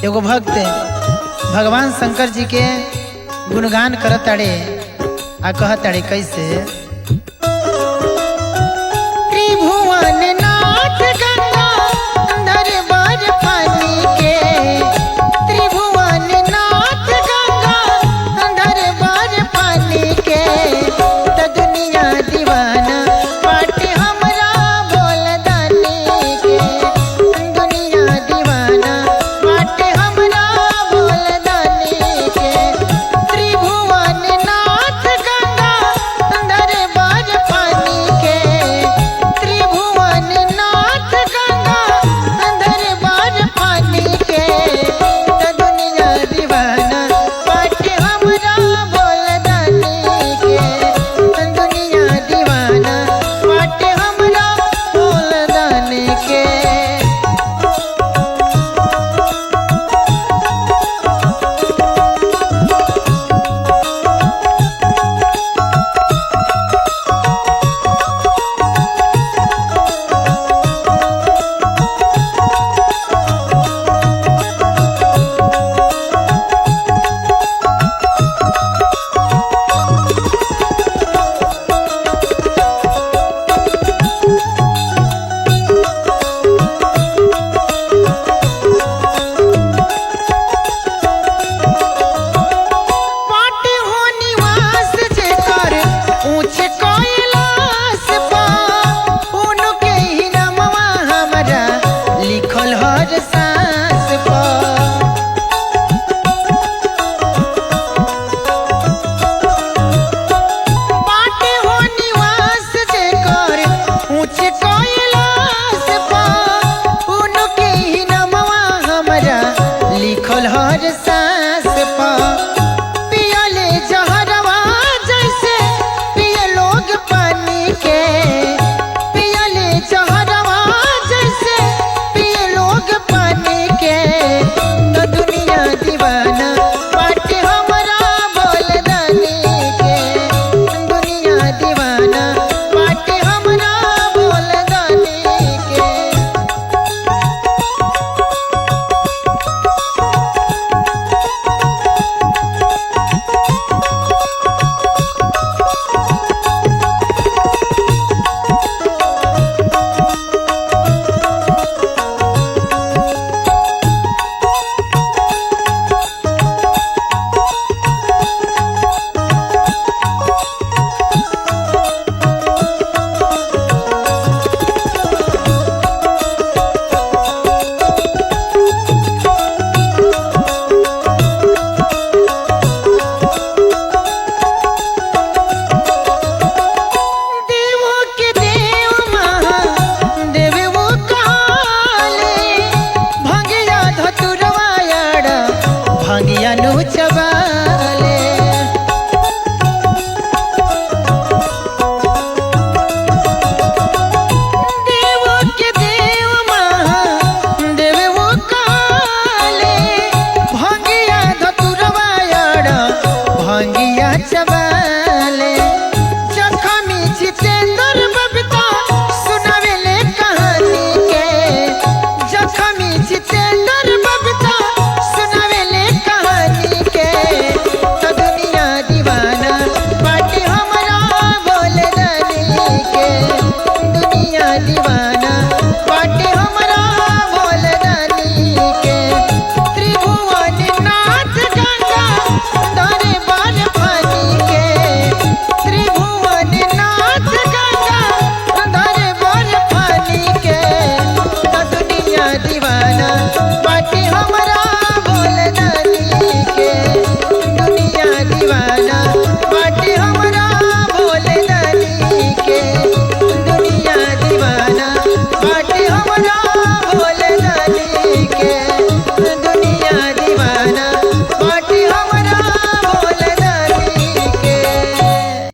एगो भक्त भगवान शंकर जी के गुणगान करत ताड़े आ कहत ताड़े कैसे त्रिभुवन नाथ गंगा दरबार पानी के त्रिभुवन नाथ गंगा दरबार पानी के त दुनिया दीवाना पाटे हमरा बोल दानी के दुनिया दीवाना पाटे हमरा बोल दानी के त्रिभुवन नाथ गंगा दरबार पानी के त्रिभुवन नाथ गंगा दरबार पानी के त दुनिया दीवाना पाटे हमरा बोल दानी के दुनिया दीवाना पाटे हमरा बोल दानी के। पाटे हो निवास जेकर ऊंचे कैलाश पा उनके ही नामवा हमरा लिखल हर सांस पा पाटे हो निवास जेकर ऊंचे कैलाश पा उनके ही नामवा हमरा लिखल हर सांस पा पियले जहरवा जैसे पिए लोग पानी के पियले जहरवा जैसे पिए लोग पानी के तो दुनिया दीवाना पाटे हमरा बोल दानी के दुनिया दीवाना पाटे हमरा बोल दानी के। देवों के देव महादेव वो काले भंगिया धतुरवा याड़ा भंगिया नु चबाले देवों के देव महादेव वो काले भंगिया धतुरवा याड़ा भंगिया चबाले जखमी जितेंद्र बबीता सुनावेले कहानी के जखमी जितेंद्र बबीता सुनावेले कहानी के तो दुनिया दीवाना पाटे हमरा बोल दानी के दुनिया दीवाना पाटे हमरा बोल दानी के त्रिभुवन नाथ गंगा दरबार पानी के त्रिभुवन नाथ गंगा दरबार पानी के त दुनिया दीवाना पाटे हमरा बोल दानी के दुनिया दीवाना पाटे हमरा बोल दानी के दुनिया दीवाना पाटे हमरा बोल